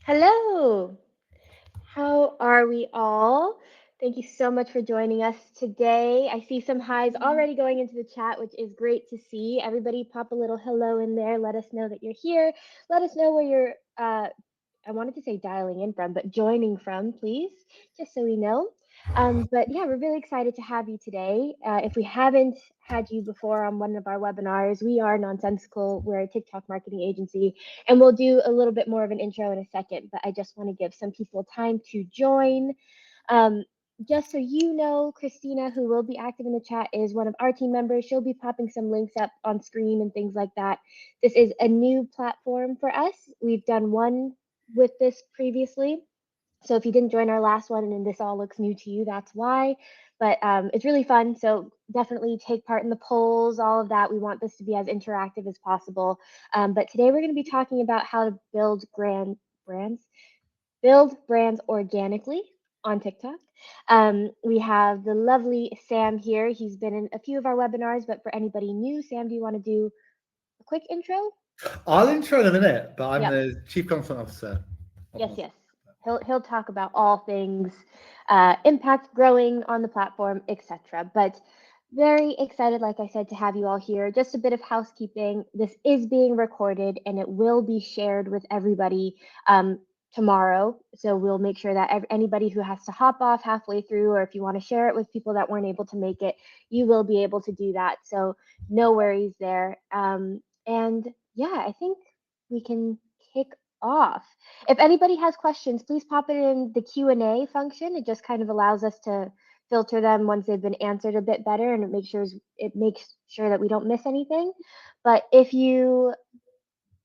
Hello. How are we all? Thank you so much for joining us today. I see some highs already going into the chat, which is great to see. Everybody pop a little hello in there. Let us know that you're here. Let us know where you're I wanted to say dialing in from, but joining from, please, just so we know. But yeah, we're really excited to have you today. If we haven't had you before on one of our webinars, we are Nonsensical. We're a TikTok marketing agency, and we'll do a little bit more of an intro in a second. But I just want to give some people time to join. Um, just so you know, Christina, who will be active in the chat, is one of our team members. She'll be popping some links up on screen and things like that. This is a new platform for us. We've done one with this previously. So if you didn't join our last one and this all looks new to you, that's why. But it's really fun. So definitely take part in the polls, all of that. We want this to be as interactive as possible. But today we're going to be talking about how to brands, build brands organically on TikTok. We have the lovely Sam here. He's been in a few of our webinars, but for anybody new, Sam, do you want to do a quick intro? I'll intro in a minute, but I'm Yep. the Chief Content Officer. Yes, yes. He'll talk about all things impact, growing on the platform, etc. But very excited, like I said, to have you all here. Just a bit of housekeeping. This is being recorded and it will be shared with everybody tomorrow. So we'll make sure that anybody who has to hop off halfway through, or if you want to share it with people that weren't able to make it, you will be able to do that. So no worries there. And yeah, I think we can kick off. If anybody has questions, please pop it in the Q&A function. It just kind of allows us to filter them once they've been answered a bit better, and it makes sure that we don't miss anything. But if you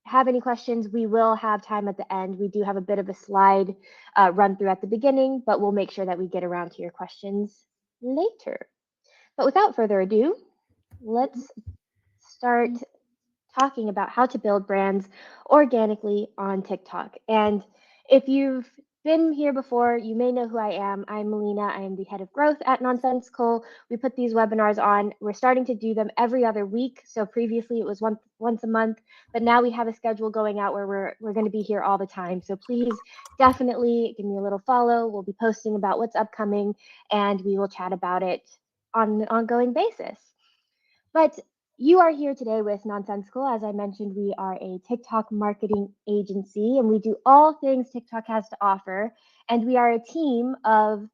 have any questions, we will have time at the end. We do have a bit of a slide run through at the beginning, but we'll make sure that we get around to your questions later. But without further ado, let's start talking about how to build brands organically on TikTok. And if you've been here before, you may know who I am. I'm Melina. I am the head of growth at Nonsensical. We put these webinars on. We're starting to do them every other week. So previously it was once a month, but now we have a schedule going out where we're going to be here all the time. So please definitely give me a little follow. We'll be posting about what's upcoming and we will chat about it on an ongoing basis. But you are here today with Nonsensical. As I mentioned, we are a TikTok marketing agency and we do all things TikTok has to offer. And we are a team of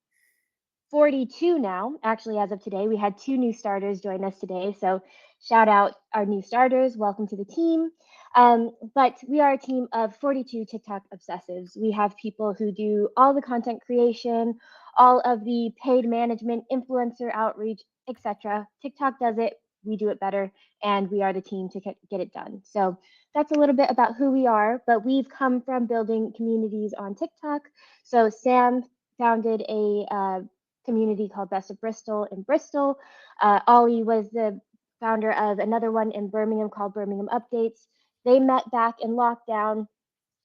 42 now. Actually, as of today, we had two new starters join us today. So, shout out our new starters. Welcome to the team. But we are a team of 42 TikTok obsessives. We have people who do all the content creation, all of the paid management, influencer outreach, etc. TikTok does it. We do it better, and we are the team to get it done. So that's a little bit about who we are. But we've come from building communities on TikTok. So Sam founded a community called Best of Bristol in Bristol. Ollie was the founder of another one in Birmingham called Birmingham Updates. They met back in lockdown,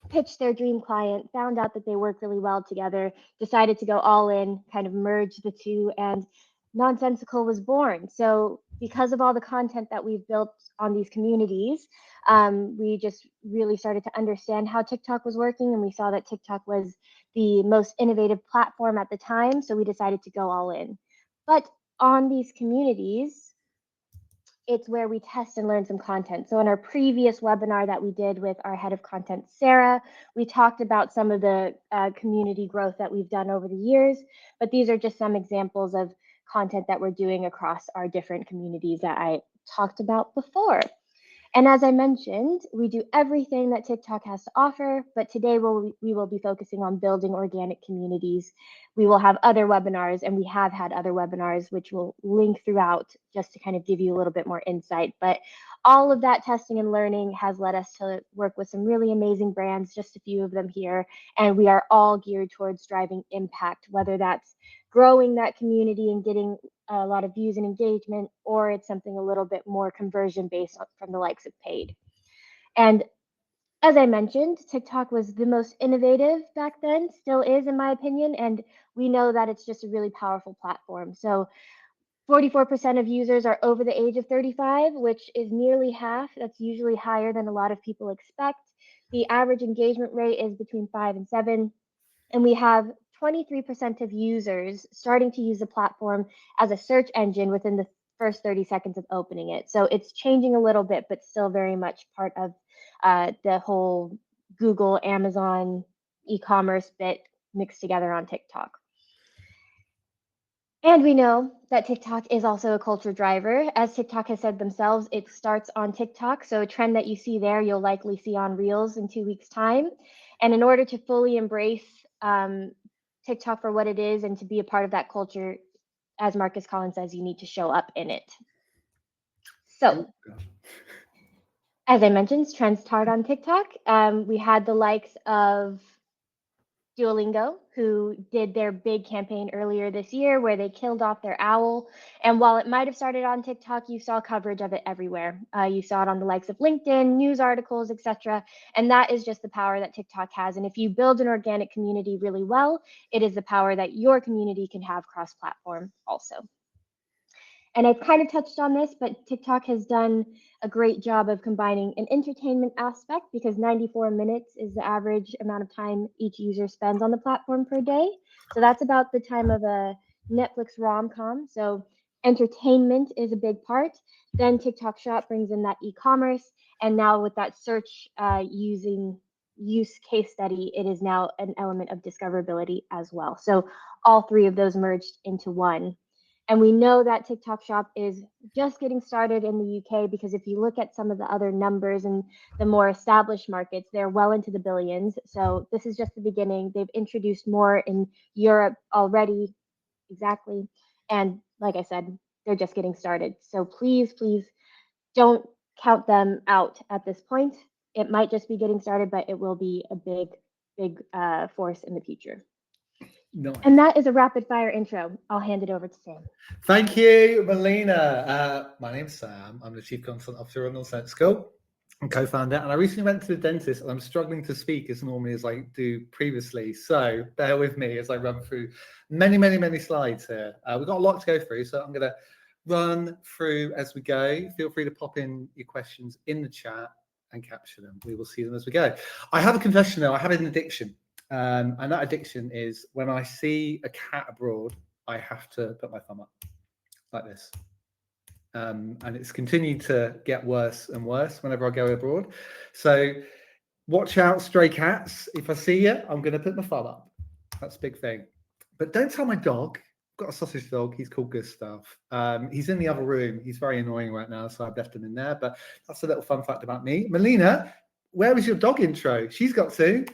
pitched their dream client, found out that they work really well together, decided to go all in, kind of merge the two, and Nonsensical was born. So, because of all the content that we've built on these communities, we just really started to understand how TikTok was working, and we saw that TikTok was the most innovative platform at the time. So, we decided to go all in. But on these communities, it's where we test and learn some content. So in our previous webinar that we did with our head of content, Sarah, we talked about some of the community growth that we've done over the years, but these are just some examples of content that we're doing across our different communities that I talked about before. And as I mentioned, we do everything that TikTok has to offer, but today we will be focusing on building organic communities. We will have other webinars, and we have had other webinars, which will link throughout just to kind of give you a little bit more insight. But all of that testing and learning has led us to work with some really amazing brands, just a few of them here. And we are all geared towards driving impact, whether that's growing that community and getting a lot of views and engagement, or it's something a little bit more conversion based from the likes of paid. And as I mentioned, TikTok was the most innovative back then, still is, in my opinion. And we know that it's just a really powerful platform. So 44% of users are over the age of 35, which is nearly half. That's usually higher than a lot of people expect. The average engagement rate is between 5 and 7, and we have 23% of users starting to use the platform as a search engine within the first 30 seconds of opening it. So it's changing a little bit, but still very much part of the whole Google, Amazon, e-commerce bit mixed together on TikTok. And we know that TikTok is also a culture driver. As TikTok has said themselves, it starts on TikTok. So a trend that you see there, you'll likely see on Reels in 2 weeks' time. And in order to fully embrace TikTok for what it is and to be a part of that culture, as Marcus Collins says, you need to show up in it. So, as I mentioned, trends start on TikTok. We had the likes of Duolingo, who did their big campaign earlier this year where they killed off their owl. And while it might have started on TikTok, you saw coverage of it everywhere. You saw it on the likes of LinkedIn, news articles, etc. And that is just the power that TikTok has. And if you build an organic community really well, it is the power that your community can have cross-platform also. And I've kind of touched on this, but TikTok has done a great job of combining an entertainment aspect because 94 minutes is the average amount of time each user spends on the platform per day. So that's about the time of a Netflix rom-com. So entertainment is a big part. Then TikTok Shop brings in that e-commerce. And now with that search use case study, it is now an element of discoverability as well. So all three of those merged into one. And we know that TikTok Shop is just getting started in the UK because if you look at some of the other numbers in the more established markets, they're well into the billions. So this is just the beginning. They've introduced more in Europe already, exactly. And like I said, they're just getting started. So please, please don't count them out at this point. It might just be getting started, but it will be a big, big force in the future. Nice. And that is a rapid fire intro. I'll hand it over to Sam. Thank you, Melina. My name's Sam. I'm the Chief Content Officer at North School and co-founder. And I recently went to the dentist and I'm struggling to speak as normally as I do previously. So bear with me as I run through many slides here. We've got a lot to go through, so I'm going to run through as we go. Feel free to pop in your questions in the chat and capture them. We will see them as we go. I have a confession though. I have an addiction. And that addiction is when I see a cat abroad, I have to put my thumb up like this. And it's continued to get worse and worse whenever I go abroad. So watch out, stray cats. If I see you, I'm going to put my thumb up. That's a big thing. But don't tell my dog. I've got a sausage dog. He's called Gustav. He's in the other room. He's very annoying right now, so I've left him in there. But that's a little fun fact about me. Melina, where was your dog intro? She's got to.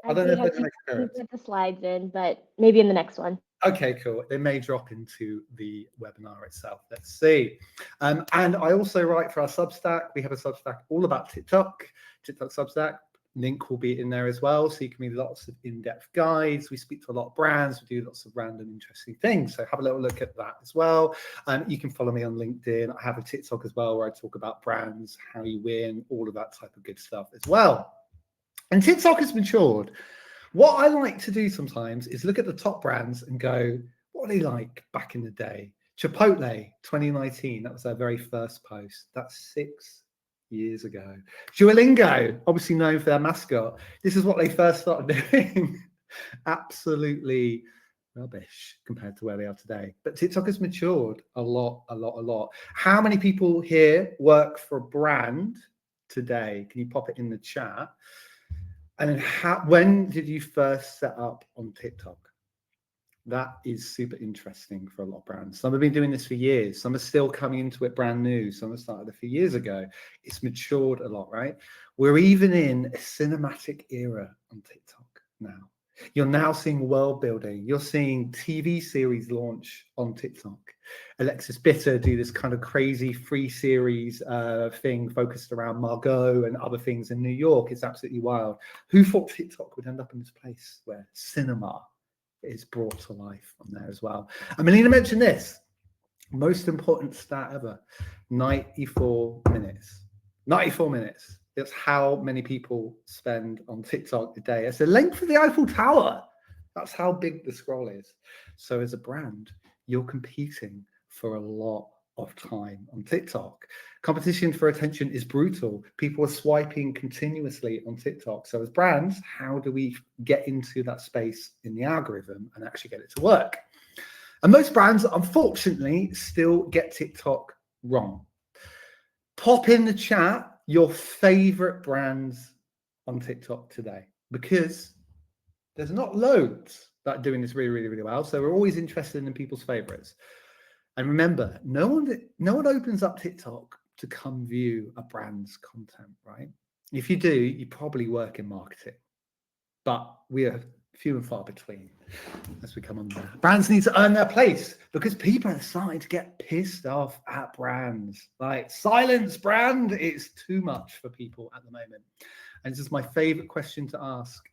I don't know if they're to put the slides in, but maybe in the next one. Okay, cool. They may drop into the webinar itself. Let's see. And I also write for our Substack. We have a Substack all about TikTok Substack. Link will be in there as well. So you can read lots of in-depth guides. We speak to a lot of brands. We do lots of random interesting things. So have a little look at that as well. You can follow me on LinkedIn. I have a TikTok as well where I talk about brands, how you win, all of that type of good stuff as well. And TikTok has matured. What I like to do sometimes is look at the top brands and go, what are they like back in the day? Chipotle, 2019, that was their very first post. That's 6 years ago. Duolingo, obviously known for their mascot. This is what they first started doing. Absolutely rubbish compared to where they are today. But TikTok has matured a lot. How many people here work for a brand today? Can you pop it in the chat? And then when did you first set up on TikTok? That is super interesting for a lot of brands. Some have been doing this for years. Some are still coming into it brand new. Some have started a few years ago. It's matured a lot, right? We're even in a cinematic era on TikTok now. You're now seeing world building. You're seeing TV series launch on TikTok. Alexis Bitter do this kind of crazy free series thing focused around Margot and other things in New York. It's absolutely wild. Who thought TikTok would end up in this place where cinema is brought to life on there as well? And Melina mentioned this. Most important stat ever. 94 minutes. 94 minutes. That's how many people spend on TikTok a day. It's the length of the Eiffel Tower. That's how big the scroll is. So as a brand, you're competing for a lot of time on TikTok. Competition for attention is brutal. People are swiping continuously on TikTok. So as brands, how do we get into that space in the algorithm and actually get it to work? And most brands, unfortunately, still get TikTok wrong. Pop in the chat your favorite brands on TikTok today, because there's not loads that are doing this really, really, really well. So we're always interested in people's favorites. And remember, no one opens up TikTok to come view a brand's content, right? If you do, you probably work in marketing, but we are few and far between as we come on there. Brands need to earn their place, because people are starting to get pissed off at brands. Like, silence, brand, it's too much for people at the moment. And this is my favorite question to ask.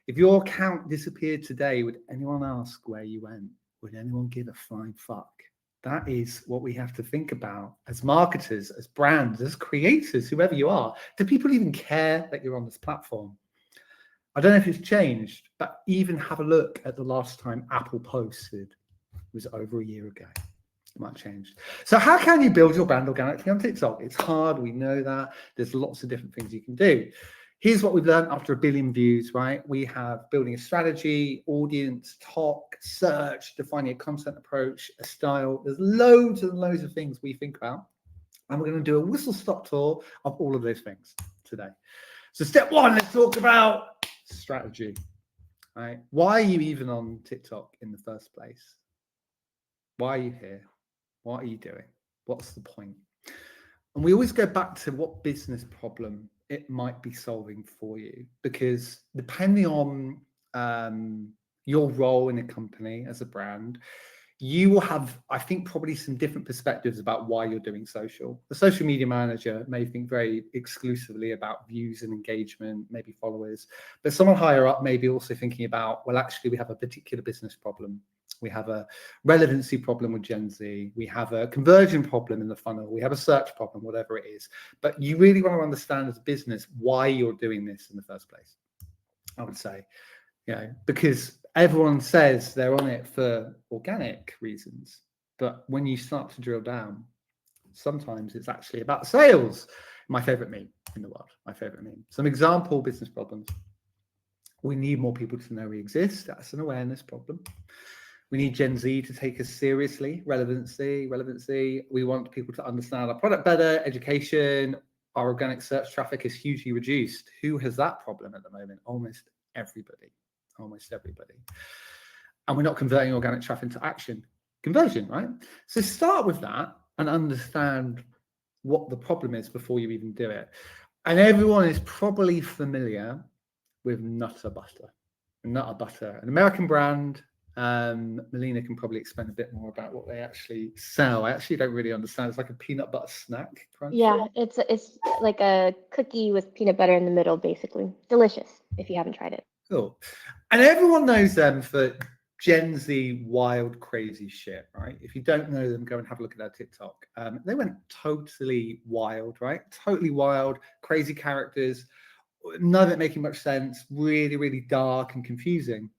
If your account disappeared today, would anyone ask where you went? Would anyone give a flying fuck? That is what we have to think about as marketers, as brands, as creators, whoever you are. Do people even care that you're on this platform? I don't know if it's changed, but even have a look at the last time Apple posted. It was over a year ago. It might change. So how can you build your brand organically on TikTok? It's hard. We know that. There's lots of different things you can do. Here's what we've learned after 1 billion views, right? We have building a strategy, audience, talk, search, defining a content approach, a style. There's loads and loads of things we think about. And we're going to do a whistle-stop tour of all of those things today. So step one, let's talk about strategy, right? Why are you even on TikTok in the first place? Why are you here? What are you doing? What's the point? And we always go back to what business problem it might be solving for you, because depending on your role in a company as a brand, you will have, I think, probably some different perspectives about why you're doing social. The social media manager may think very exclusively about views and engagement, maybe followers, but someone higher up may be also thinking about, well, actually, we have a particular business problem. We have a relevancy problem with Gen Z. We have a conversion problem in the funnel. We have a search problem, whatever it is. But you really want to understand as a business why you're doing this in the first place, I would say. Because everyone says they're on it for organic reasons, but when you start to drill down, sometimes it's actually about sales. My favorite meme in the world, my favorite meme. Some example business problems. We need more people to know we exist. That's an awareness problem. We need Gen Z to take us seriously. Relevancy. We want people to understand our product better. Education. Our organic search traffic is hugely reduced. Who has that problem at the moment? Almost everybody. And we're not converting organic traffic into action. Conversion, right? So start with that and understand what the problem is before you even do it. And everyone is probably familiar with Nutter Butter. Nutter Butter, an American brand. Melina can probably explain a bit more about what they actually sell. I actually don't really understand. It's like a peanut butter snack. Crunch. Yeah, it's like a cookie with peanut butter in the middle, basically. Delicious if you haven't tried it. Cool. And everyone knows them for Gen Z wild, crazy shit, right? If you don't know them, go and have a look at their TikTok. They went totally wild, right? Totally wild, crazy characters, none of it making much sense, really, really dark and confusing.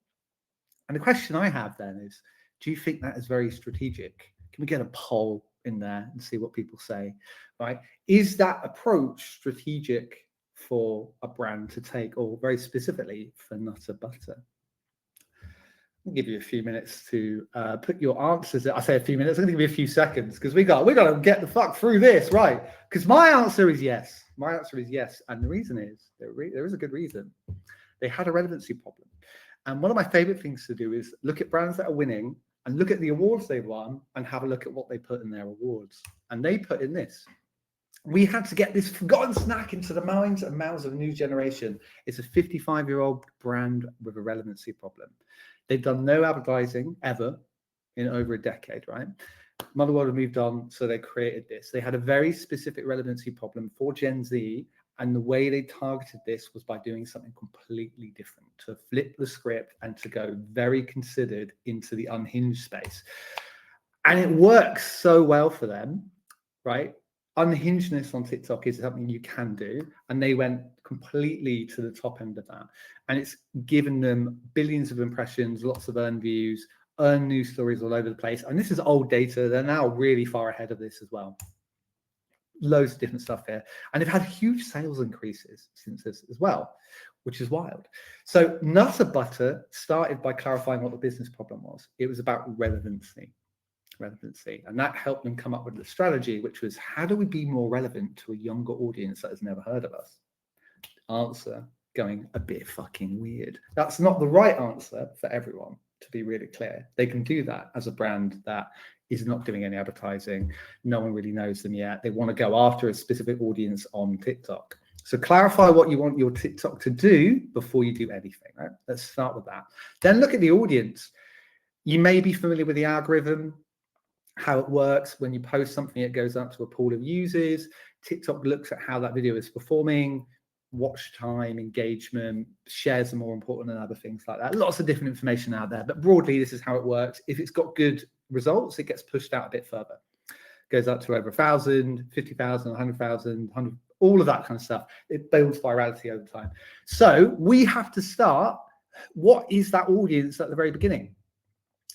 And the question I have then is, do you think that is very strategic? Can we get a poll in there and see what people say, right? Is that approach strategic for a brand to take, or very specifically for Nutter Butter? I'll give you a few minutes to put your answers. I say a few minutes. I'm going to give you a few seconds, because we got to get the fuck through this, right? Because my answer is yes. My answer is yes, and the reason is there is a good reason. They had a relevancy problem, and one of my favorite things to do is look at brands that are winning and look at the awards they've won and have a look at what they put in their awards. And they put in this. We had to get this forgotten snack into the minds and mouths of a new generation. It's a 55-year-old brand with a relevancy problem. They've done no advertising ever in over a decade, right? Mother World have moved on, so they created this. They had a very specific relevancy problem for Gen Z, and the way they targeted this was by doing something completely different, to flip the script and to go very considered into the unhinged space. And it works so well for them, right? Unhingedness on TikTok is something you can do, and they went completely to the top end of that, and it's given them billions of impressions, lots of earned views, earn news stories all over the place. And this is old data. They're now really far ahead of this as well. Loads of different stuff here. And they've had huge sales increases since this as well, which is wild. So Nutter Butter started by clarifying what the business problem was. It was about relevancy. And that helped them come up with the strategy, which was, how do we be more relevant to a younger audience that has never heard of us? Answer, going a bit fucking weird. That's not the right answer for everyone, to be really clear. They can do that as a brand that is not doing any advertising. No one really knows them yet. They want to go after a specific audience on TikTok. So clarify what you want your TikTok to do before you do anything, right? Let's start with that. Then look at the audience. You may be familiar with the algorithm, how it works. When you post something, it goes up to a pool of users. TikTok looks at how that video is performing, watch time, engagement, shares are more important than other things like that. Lots of different information out there, but broadly, this is how it works. If it's got good results, it gets pushed out a bit further. It goes up to over 1,000, 50,000, 100,000, 100, all of that kind of stuff. It builds virality over time. So we have to start, what is that audience at the very beginning?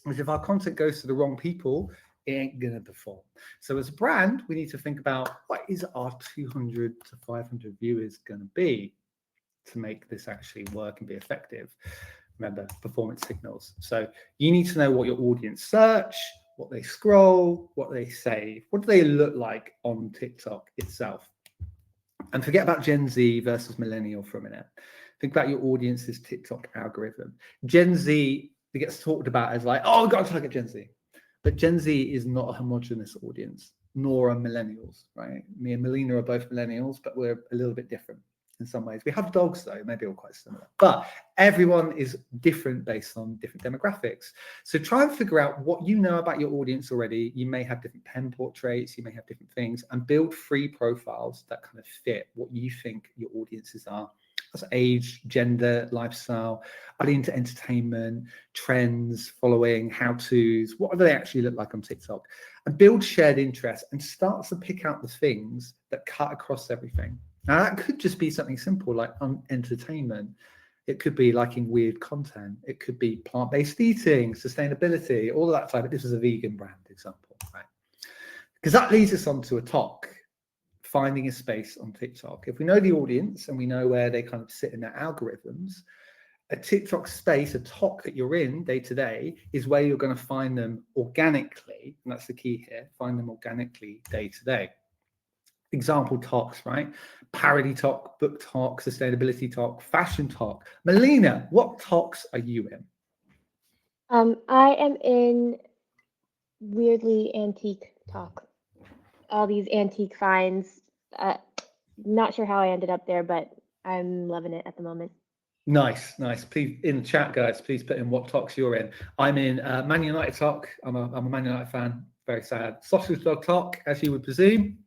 Because if our content goes to the wrong people, it ain't gonna perform. So as a brand, we need to think about, what is our 200 to 500 viewers gonna be to make this actually work and be effective? Remember, performance signals. So you need to know what your audience search, what they scroll, what they save, what do they look like on TikTok itself? And forget about Gen Z versus millennial for a minute. Think about your audience's TikTok algorithm. Gen Z, it gets talked about as like, oh, we've got to target Gen Z. But Gen Z is not a homogenous audience, nor are millennials, right? Me and Melina are both millennials, but we're a little bit different in some ways. We have dogs, though, maybe all quite similar. But everyone is different based on different demographics. So try and figure out what you know about your audience already. You may have different pen portraits, you may have different things, and build free profiles that kind of fit what you think your audiences are. That's age, gender, lifestyle, are they into entertainment, trends, following, how-tos, what do they actually look like on TikTok? And build shared interests and start to pick out the things that cut across everything. Now, that could just be something simple like entertainment. It could be liking weird content. It could be plant-based eating, sustainability, all of that type. This is a vegan brand example, right? Because that leads us on to a talk. Finding a space on TikTok. If we know the audience and we know where they kind of sit in their algorithms, a TikTok space, a talk that you're in day to day, is where you're going to find them organically. And that's the key here. Find them organically day to day. Example talks, right? Parody talk, book talk, sustainability talk, fashion talk. Melina, what talks are you in? I am in weirdly antique talk. All these antique finds. Not sure how I ended up there, but I'm loving it at the moment. Nice. Please, in the chat, guys, please put in what talks you're in. I'm in Man United talk. I'm a Man United fan. Very sad. Sausage Dog talk, as you would presume.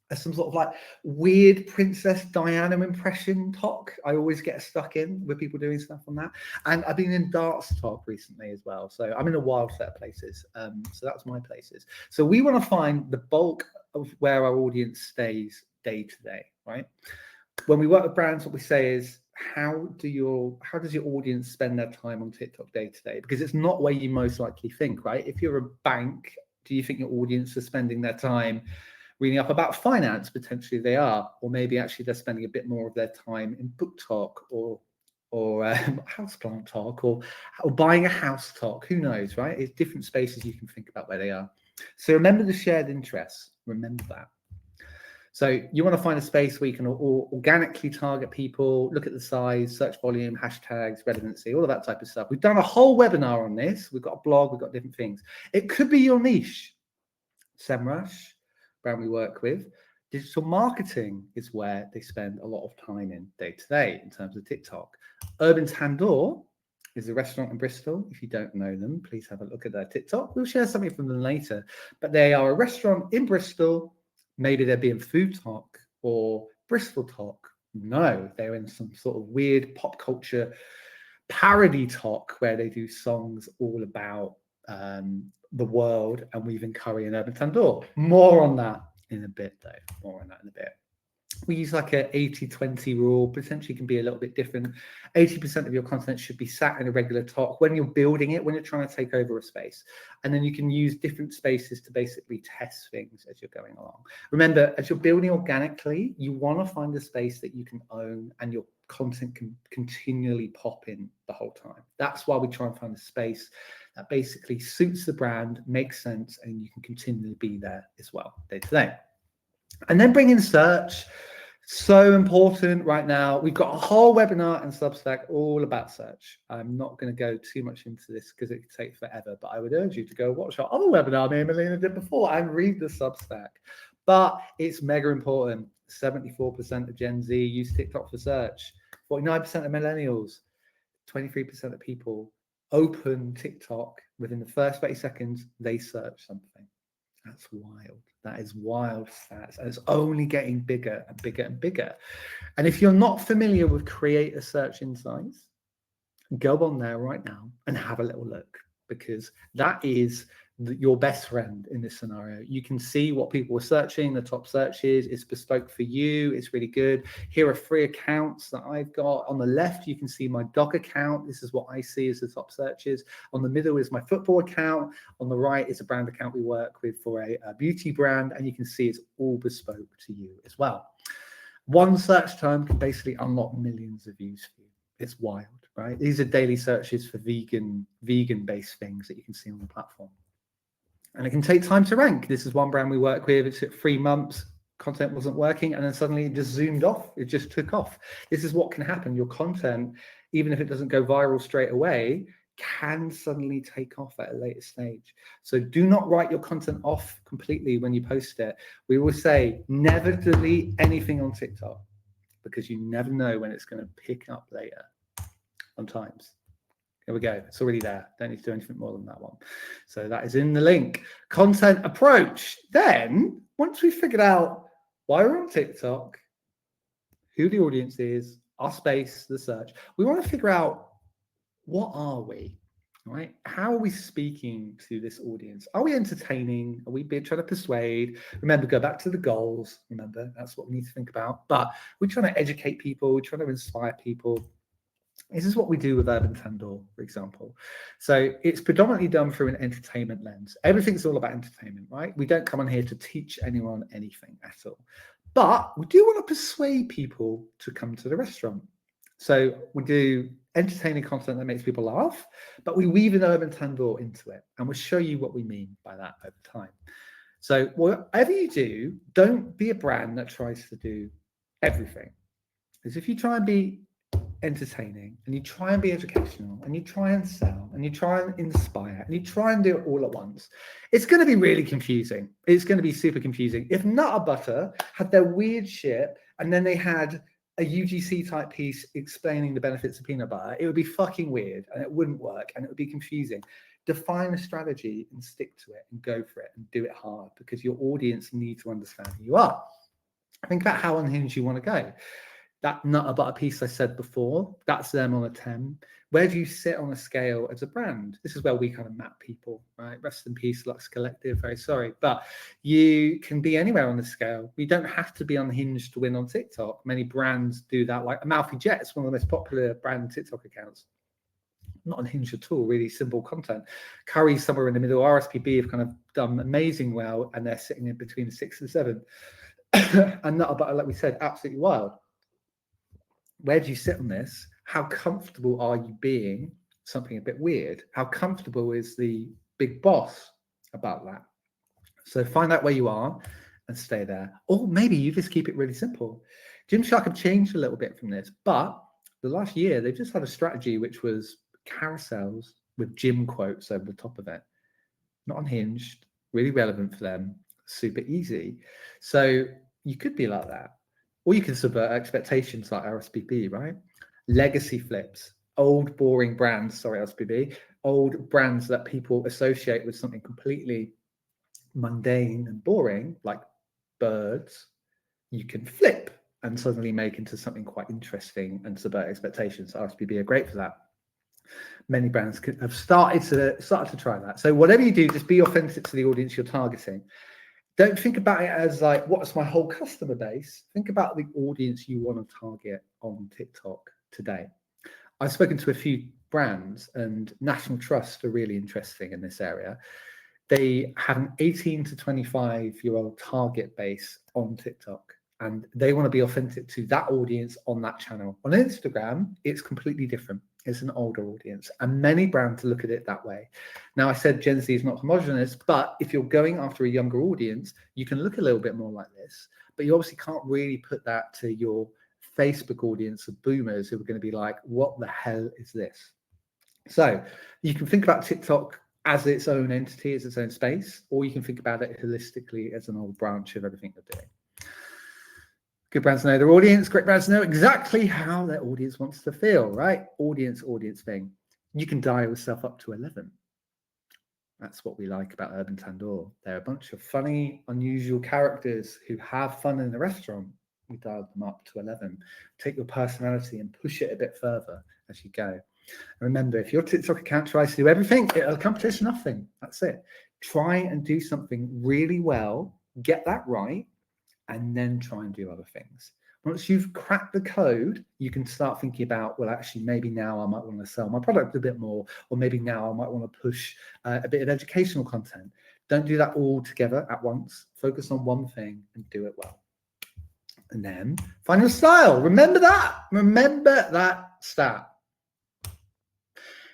There's some sort of like weird Princess Diana impression talk. I always get stuck in with people doing stuff on that. And I've been in darts talk recently as well. So I'm in a wild set of places. So that's my places. So we want to find the bulk of where our audience stays day to day, right? When we work with brands, what we say is, how does your audience spend their time on TikTok day to day? Because it's not where you most likely think, right? If you're a bank, do you think your audience is spending their time reading up about finance? Potentially they are, or maybe actually they're spending a bit more of their time in book talk or houseplant talk or buying a house talk. Who knows, right? It's different spaces you can think about where they are. So remember the shared interests. Remember that. So you want to find a space where you can organically target people, look at the size, search volume, hashtags, relevancy, all of that type of stuff. We've done a whole webinar on this. We've got a blog, we've got different things. It could be your niche. Semrush, brand we work with. Digital marketing is where they spend a lot of time in day to day in terms of TikTok. Urban Tandoor is a restaurant in Bristol. If you don't know them, please have a look at their TikTok. We'll share something from them later. But they are a restaurant in Bristol. Maybe they're being food talk or Bristol talk. No, they're in some sort of weird pop culture parody talk where they do songs all about the world and weaving curry and urban tandoor. More on that in a bit, though. More on that in a bit. we use like a 80-20 rule, potentially can be a little bit different. 80% of your content should be sat in a regular talk when you're building it, when you're trying to take over a space. And then you can use different spaces to basically test things as you're going along. Remember, as you're building organically, you want to find a space that you can own and your content can continually pop in the whole time. That's why we try and find a space that basically suits the brand, makes sense, and you can continually be there as well day to day. And then bring in search. So important right now. We've got a whole webinar and Substack all about search. I'm not going to go too much into this because it could take forever, but I would urge you to go watch our other webinar me and Melina did before and read the Substack. But it's mega important. 74% of Gen Z use TikTok for search. 49% of millennials, 23% of people open TikTok within the first 30 seconds, they search something. That's wild. That is wild stats. And it's only getting bigger and bigger and bigger. And if you're not familiar with Creator Search Insights, go on there right now and have a little look, because that is your best friend in this scenario. You can see what people are searching, the top searches. It's bespoke for you. It's really good. Here are free accounts that I've got. On the left, you can see my dog account. This is what I see as the top searches. On the middle is my football account. On the right is a brand account we work with for a beauty brand. And you can see it's all bespoke to you as well. One search term can basically unlock millions of views for you. It's wild, right? These are daily searches for vegan-based things that you can see on the platform. And it can take time to rank. This is one brand we work with. It's at 3 months. Content wasn't working. And then suddenly it just zoomed off. It just took off. This is what can happen. Your content, even if it doesn't go viral straight away, can suddenly take off at a later stage. So do not write your content off completely when you post it. We will say never delete anything on TikTok, because you never know when it's going to pick up later. Sometimes. There we go. It's already there. Don't need to do anything more than that one. So that is in the link. Content approach. Then, once we've figured out why we're on TikTok, who the audience is, our space, the search, we want to figure out, what are we? Right? How are we speaking to this audience? Are we entertaining? Are we trying to persuade? Remember, go back to the goals. Remember, that's what we need to think about. But we're trying to educate people. We're trying to inspire people. This is what we do with Urban Tandoor, for example. So it's predominantly done through an entertainment lens. Everything's all about entertainment, right? We don't come on here to teach anyone anything at all. But we do want to persuade people to come to the restaurant. So we do entertaining content that makes people laugh, but we weave an Urban Tandoor into it. And we'll show you what we mean by that over time. So whatever you do, don't be a brand that tries to do everything. Because if you try and be entertaining and you try and be educational and you try and sell and you try and inspire and you try and do it all at once, it's going to be really confusing. It's going to be super confusing. If Nutter Butter had their weird shit and then they had a UGC type piece explaining the benefits of peanut butter, it would be fucking weird and it wouldn't work and it would be confusing. Define a strategy and stick to it and go for it and do it hard, because your audience need to understand who you are. Think about how unhinged you want to go. That Nutter Butter piece I said before, that's them on a 10. Where do you sit on a scale as a brand? This is where we kind of map people, right? Rest in peace, Lux Collective, very sorry. But you can be anywhere on the scale. You don't have to be unhinged to win on TikTok. Many brands do that, like Amalfi Jet's one of the most popular brand TikTok accounts. Not unhinged at all, really simple content. Curry's somewhere in the middle. RSPB have kind of done amazing well, and they're sitting in between 6 and 7. And Nutter Butter, like we said, absolutely wild. Where do you sit on this? How comfortable are you being something a bit weird? How comfortable is the big boss about that? So find out where you are and stay there. Or maybe you just keep it really simple. Gymshark have changed a little bit from this, but the last year they've just had a strategy which was carousels with gym quotes over the top of it. Not unhinged, really relevant for them, super easy. So you could be like that. Or you can subvert expectations like RSPB, right? Legacy flips, old boring brands, sorry, RSPB, old brands that people associate with something completely mundane and boring, like birds, you can flip and suddenly make into something quite interesting and subvert expectations. RSPB are great for that. Many brands have started to try that. So whatever you do, just be authentic to the audience you're targeting. Don't think about it as like, what's my whole customer base? Think about the audience you want to target on TikTok today. I've spoken to a few brands, and National Trust are really interesting in this area. They have an 18 to 25-year-old target base on TikTok, and they want to be authentic to that audience on that channel. On Instagram, it's completely different. It's an older audience, and many brands look at it that way. Now, I said Gen Z is not homogenous, but if you're going after a younger audience, you can look a little bit more like this, but you obviously can't really put that to your Facebook audience of boomers who are going to be like, what the hell is this? So you can think about TikTok as its own entity, as its own space, or you can think about it holistically as an old branch of everything they're doing. Good brands know their audience. Great brands know exactly how their audience wants to feel, right? Audience thing. You can dial yourself up to 11. That's what we like about Urban Tandoor. They're a bunch of funny, unusual characters who have fun in the restaurant. We dialed them up to 11. Take your personality and push it a bit further as you go. Remember, if your TikTok account tries to do everything, it'll accomplish nothing. That's it. Try and do something really well, get that right, and then try and do other things. Once you've cracked the code, you can start thinking about, well, actually, maybe now I might want to sell my product a bit more, or maybe now I might want to push a bit of educational content. Don't do that all together at once. Focus on one thing and do it well. And then find your style. Remember that. Remember that stat.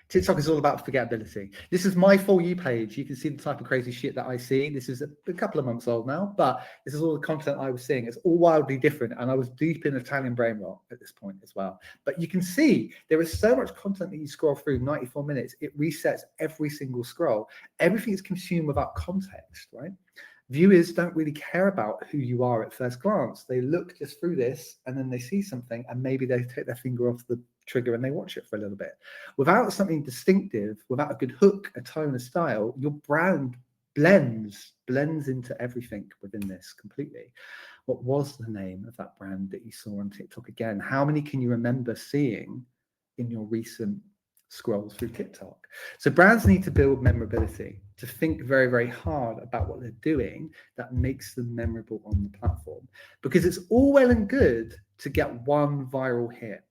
TikTok is all about forgettability. This is my For You page. You can see the type of crazy shit that I see. This is a couple of months old now, but this is all the content I was seeing. It's all wildly different, and I was deep in Italian brain rot at this point as well. But you can see there is so much content that you scroll through, 94 minutes. It resets every single scroll. Everything is consumed without context, right? Viewers don't really care about who you are at first glance. They look just through this, and then they see something, and maybe they take their finger off the trigger and they watch it for a little bit. Without something distinctive, without a good hook, a tone, a style, your brand blends into everything within this completely. What was the name of that brand that you saw on TikTok again? How many can you remember seeing in your recent scrolls through TikTok? So brands need to build memorability, to think very, very hard about what they're doing that makes them memorable on the platform. Because it's all well and good to get one viral hit,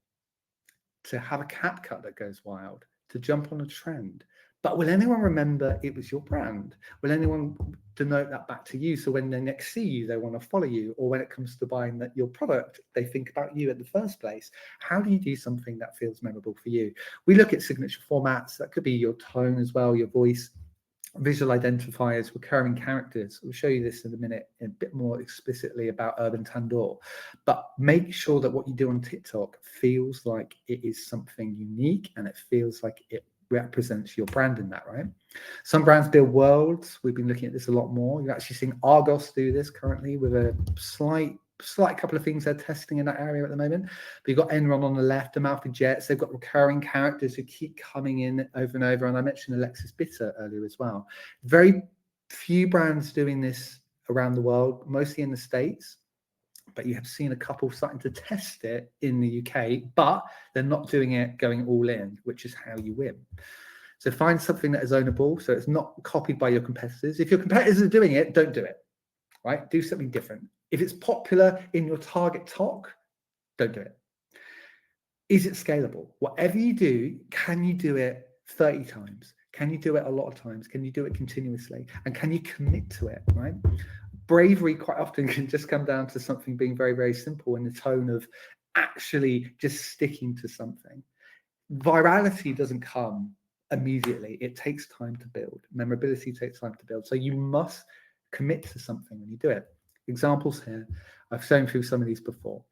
to have a cap cut that goes wild, to jump on a trend. But will anyone remember it was your brand? Will anyone denote that back to you? So when they next see you, they want to follow you. Or when it comes to buying your product, they think about you in the first place. How do you do something that feels memorable for you? We look at signature formats. That could be your tone as well, your voice, visual identifiers, recurring characters. We'll show you this in a minute a bit more explicitly about Urban Tandoor. But make sure that what you do on TikTok feels like it is something unique and it feels like it represents your brand in that, right? Some brands build worlds. We've been looking at this a lot more. You're actually seeing Argos do this currently with a slight couple of things they're testing in that area at the moment. But you've got Enron on the left, Amalfi Jets. They've got recurring characters who keep coming in over and over. And I mentioned Alexis Bitter earlier as well. Very few brands doing this around the world, mostly in the States. But you have seen a couple starting to test it in the UK, but they're not doing it going all in, which is how you win. So find something that is ownable, so it's not copied by your competitors. If your competitors are doing it, don't do it, right? Do something different. If it's popular in your target talk, don't do it. Is it scalable? Whatever you do, can you do it 30 times? Can you do it a lot of times? Can you do it continuously? And can you commit to it, right? Bravery quite often can just come down to something being very, very simple in the tone of actually just sticking to something. Virality doesn't come immediately. It takes time to build. Memorability takes time to build. So you must commit to something when you do it. Examples here. I've shown through some of these before.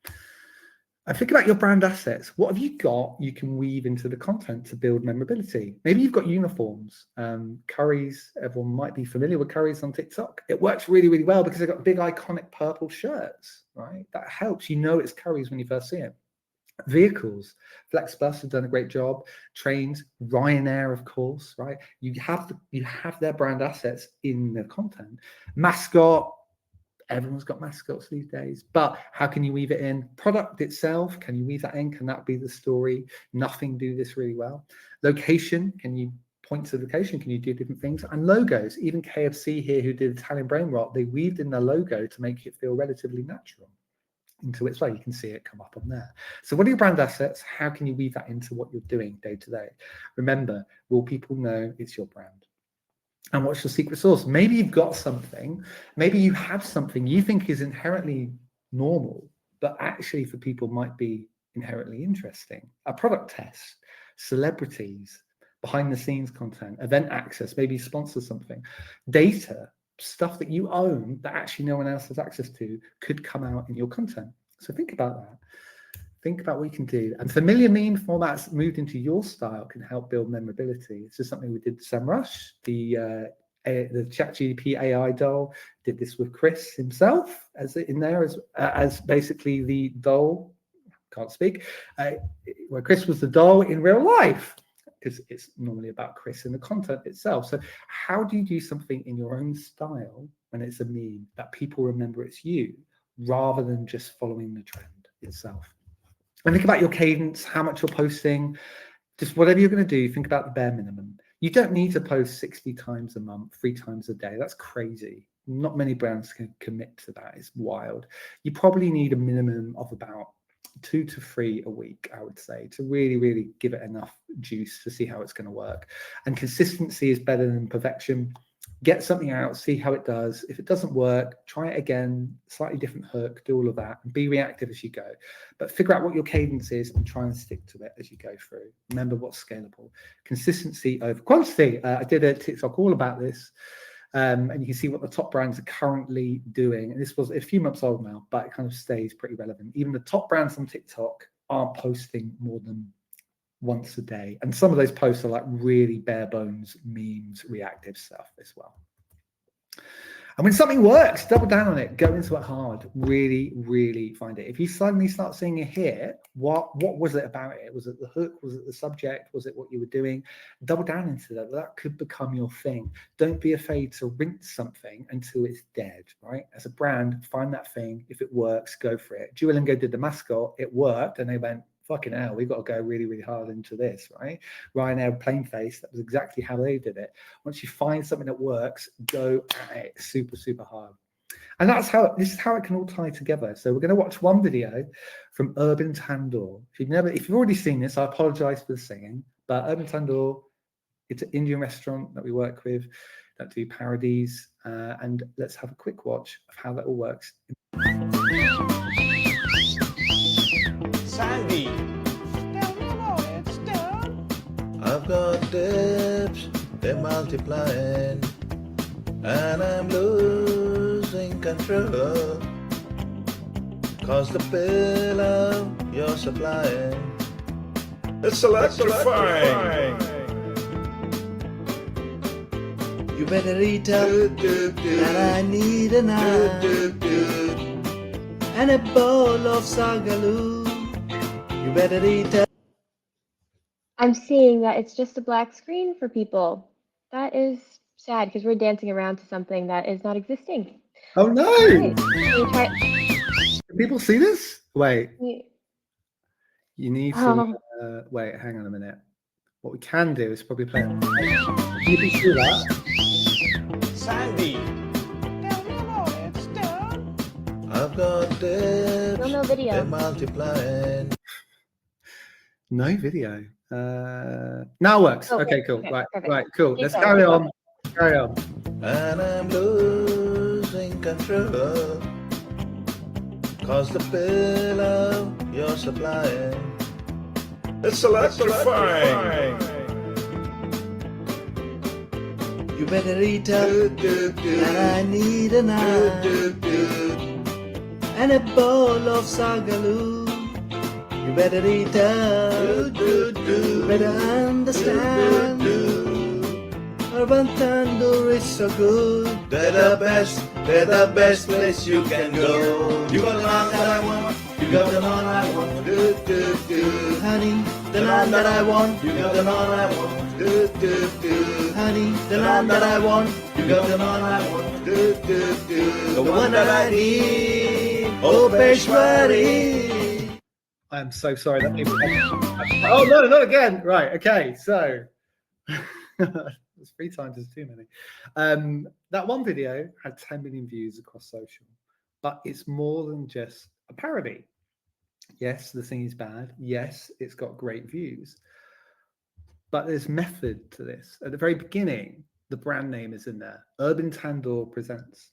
And think about your brand assets. What have you got you can weave into the content to build memorability? Maybe you've got uniforms. Currys, everyone might be familiar with Currys on TikTok. It works really, really well because they've got big iconic purple shirts, right? That helps. You know it's Currys when you first see it. Vehicles, FlexBus have done a great job. Trains, Ryanair, of course, right? You have their brand assets in the content. Mascot, everyone's got mascots these days, but how can you weave it in? Product itself, can you weave that in? Can that be the story? Nothing do this really well. Location, can you points of location, can you do different things? And logos, even KFC here, who did Italian brain rot, they weaved in their logo to make it feel relatively natural into its way. You can see it come up on there. So what are your brand assets? How can you weave that into what you're doing day to day? Remember, will people know it's your brand? And what's your secret sauce? Maybe you've got something, maybe you have something you think is inherently normal, but actually for people might be inherently interesting. A product test, celebrities, behind the scenes content, event access, maybe sponsor something, data, stuff that you own that actually no one else has access to could come out in your content. So think about that. Think about what you can do. And familiar meme formats moved into your style can help build memorability. This is something we did with Sam Rush, the ChatGPT AI doll. Did this with Chris himself as basically the doll. Can't speak. Where Chris was the doll in real life, because it's normally about Chris and the content itself. So how do you do something in your own style when it's a meme that people remember it's you, rather than just following the trend itself? And think about your cadence, how much you're posting, just whatever you're going to do, think about the bare minimum. You don't need to post 60 times a month, 3 times a day. That's crazy. Not many brands can commit to that. It's wild. You probably need a minimum of about 2 to 3 a week, I would say, to really, really give it enough juice to see how it's going to work. And consistency is better than perfection. Get something out, see how it does. If it doesn't work, try it again, slightly different hook, do all of that, and be reactive as you go. But figure out what your cadence is and try and stick to it as you go through. Remember what's scalable. Consistency over quantity. I did a TikTok all about this. And you can see what the top brands are currently doing. And this was a few months old now, but it kind of stays pretty relevant. Even the top brands on TikTok aren't posting more than once a day. And some of those posts are like really bare bones memes, reactive stuff as well. And when something works, double down on it, go into it hard, really, really find it. If you suddenly start seeing a hit, what was it about it? Was it the hook? Was it the subject? Was it what you were doing? Double down into that. That could become your thing. Don't be afraid to rinse something until it's dead, right? As a brand, find that thing. If it works, go for it. Duolingo did the mascot. It worked. And they went, fucking hell, we've got to go really, really hard into this, right? Ryanair plain face, that was exactly how they did it. Once you find something that works, go at it super, super hard. And this is how it can all tie together. So we're going to watch one video from Urban Tandoor. If you've already seen this, I apologize for the singing, but Urban Tandoor, it's an Indian restaurant that we work with that do parodies. And let's have a quick watch of how that all works. Sandy. It's done. I've got dips, they're multiplying, and I'm losing control. Cause the pillow you're supplying, it's electrifying. You better eat up that I need an eye and a bowl of sagaloo. You better eat up. I'm seeing that it's just a black screen for people. That is sad because we're dancing around to something that is not existing. Oh no! Right. Can people see this? Wait. You need to wait. Hang on a minute. What we can do is probably play. You can see that. Sandy. It's done. I've got dips. No video. They're multiplying. No video. Now works. Okay, cool. Okay, right, perfect. right, cool. Keep Let's going, carry keep on. Carry on. And I'm losing control. Cause the pillow you're supplying, it's electrifying. You better eat up that I need an eye and a bowl of sagaloo. You better eat up, you better understand. Urban Tandoor is so good. They're the best place you can go. You got the naan that I want, you got the naan I want. Honey, the naan that I want, you got the naan I want. Honey, the naan that I want, you got the naan I want. The one that I need, oh Peshwari. I'm so sorry that people. Oh no, not again. Right. Okay. So It's 3 times as too many. That one video had 10 million views across social, but it's more than just a parody. Yes, the thing is bad. Yes, it's got great views, but there's method to this. At the very beginning, the brand name is in there. Urban Tandoor presents.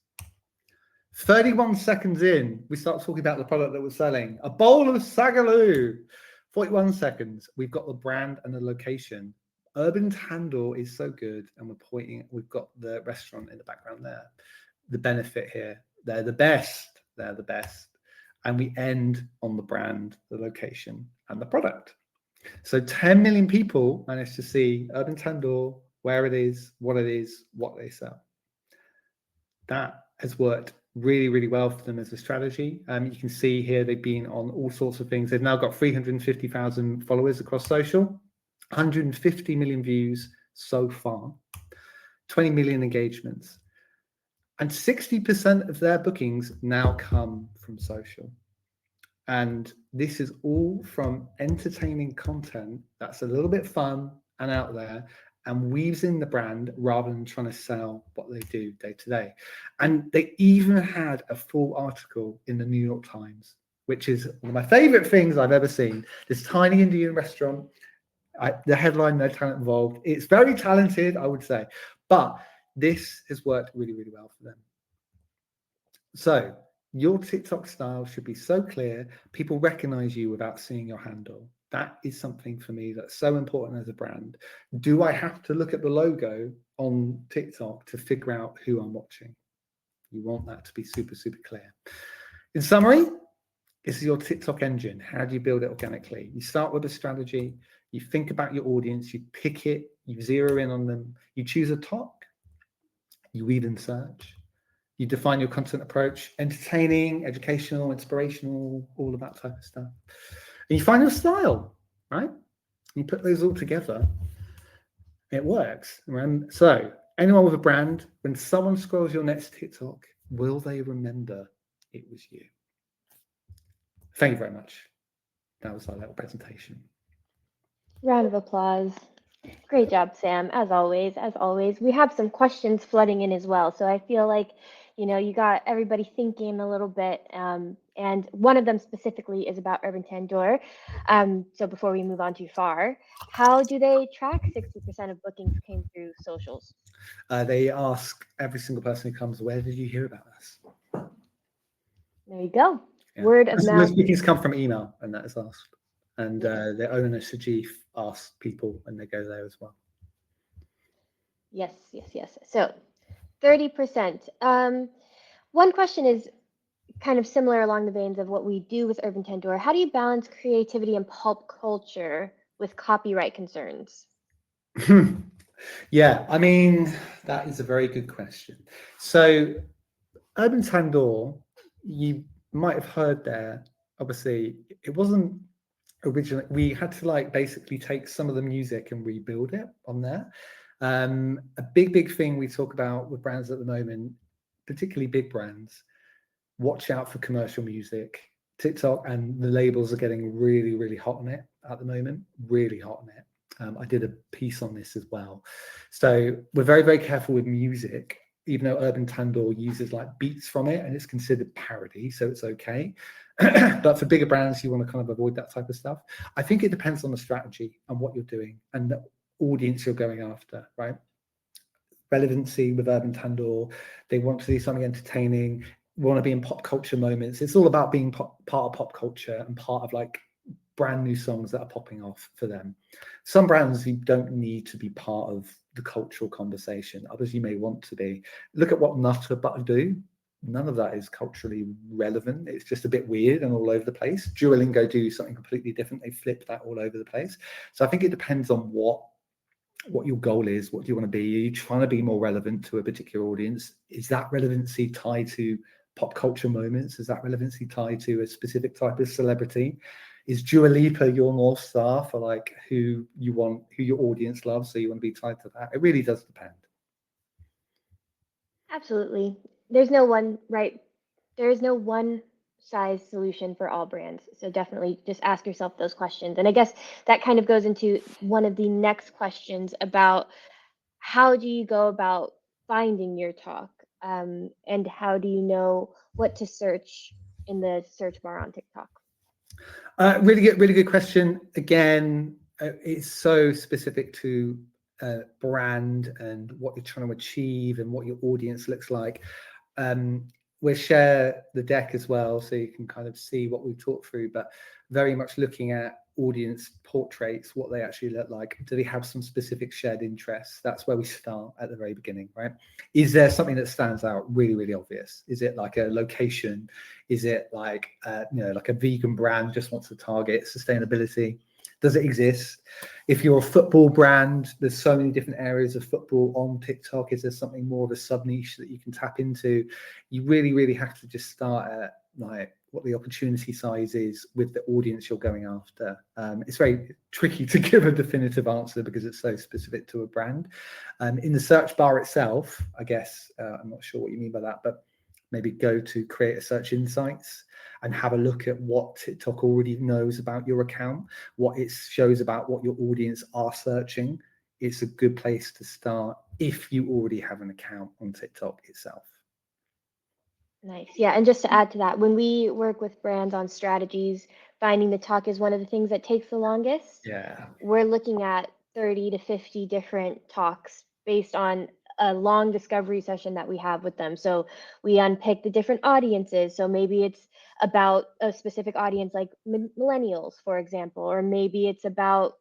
31 seconds in, we start talking about the product that we're selling. A bowl of sagaloo. 41 seconds, we've got the brand and the location. Urban Tandoor is so good, and we've got the restaurant in the background there. The benefit here, they're the best. They're the best. And we end on the brand, the location, and the product. So 10 million people managed to see Urban Tandoor, where it is, what they sell. That has worked really, really well for them as a strategy. You can see here they've been on all sorts of things. They've now got 350,000 followers across social, 150 million views so far, 20 million engagements, and 60% of their bookings now come from social. And this is all from entertaining content that's a little bit fun and out there and weaves in the brand rather than trying to sell what they do day to day. And they even had a full article in the New York Times, which is one of my favorite things I've ever seen. This tiny Indian restaurant, the headline, no talent involved. It's very talented, I would say, but this has worked really, really well for them. So your TikTok style should be so clear, people recognize you without seeing your handle. That is something for me that's so important as a brand. Do I have to look at the logo on TikTok to figure out who I'm watching? You want that to be super, super clear. In summary, this is your TikTok engine. How do you build it organically? You start with a strategy, you think about your audience, you pick it, you zero in on them, you choose a talk, you read and search, you define your content approach, entertaining, educational, inspirational, all of that type of stuff. And you find your style, right? You put those all together, it works. Right? So anyone with a brand, when someone scrolls your next TikTok, will they remember it was you? Thank you very much. That was our little presentation. Round of applause. Great job, Sam. As always, as always. We have some questions flooding in as well. So I feel like, you got everybody thinking a little bit. And one of them specifically is about Urban Tandoor. So before we move on too far, how do they track 60% of bookings came through socials? They ask every single person who comes, where did you hear about us? There you go. Yeah. Word of mouth. Most bookings come from email, and that is asked. And the owner, Sajif, asks people when they go there as well. Yes. So 30%. One question is kind of similar along the veins of what we do with Urban Tandoor. How do you balance creativity and pulp culture with copyright concerns? Yeah, I mean, that is a very good question. So Urban Tandoor, you might have heard there, obviously, it wasn't originally, we had to basically take some of the music and rebuild it on there. A big thing we talk about with brands at the moment, particularly big brands, watch out for commercial music. TikTok and the labels are getting really, really hot on it at the moment, really hot on it. I did a piece on this as well. So we're very, very careful with music, even though Urban Tandoor uses beats from it and it's considered parody, so it's okay. But for bigger brands, you want to kind of avoid that type of stuff. I think it depends on the strategy and what you're doing and the audience you're going after, right? Relevancy with Urban Tandoor, they want to do something entertaining, want to be in pop culture moments. It's all about being part of pop culture and part of brand new songs that are popping off for them. Some brands, you don't need to be part of the cultural conversation. Others you may want to be. Look at what Nutter Butter do. None of that is culturally relevant. It's just a bit weird and all over the place. Duolingo do something completely different. They flip that all over the place. So I think it depends on what your goal is. What do you want to be? Are you trying to be more relevant to a particular audience? Is that relevancy tied to pop culture moments? Is that relevancy tied to a specific type of celebrity? Is Dua Lipa your North Star for who your audience loves? So you want to be tied to that? It really does depend. Absolutely. There's no one size solution for all brands. So definitely just ask yourself those questions. And I guess that kind of goes into one of the next questions about how do you go about finding your talk? And how do you know what to search in the search bar on TikTok? Really good question. Again, it's so specific to brand and what you're trying to achieve and what your audience looks like. We'll share the deck as well, so you can kind of see what we talked through, but very much looking at audience portraits, what they actually look like. Do they have some specific shared interests? That's where we start at the very beginning, right? Is there something that stands out really obvious? Is it like a location? Is it like like a vegan brand just wants to target sustainability? Does it exist? If you're a football brand, there's so many different areas of football on TikTok. Is there something more of a sub niche that you can tap into? You really have to just start at like what the opportunity size is with the audience you're going after. It's very tricky to give a definitive answer because it's so specific to a brand. In the search bar itself, I guess, I'm not sure what you mean by that, but maybe go to create a search insights and have a look at what TikTok already knows about your account, what it shows about what your audience are searching. It's a good place to start if you already have an account on TikTok itself. Nice. Yeah. And just to add to that, when we work with brands on strategies, finding the talk is one of the things that takes the longest. Yeah. We're looking at 30 to 50 different talks based on a long discovery session that we have with them. So we unpick the different audiences. So maybe it's about a specific audience like millennials, for example, or maybe it's about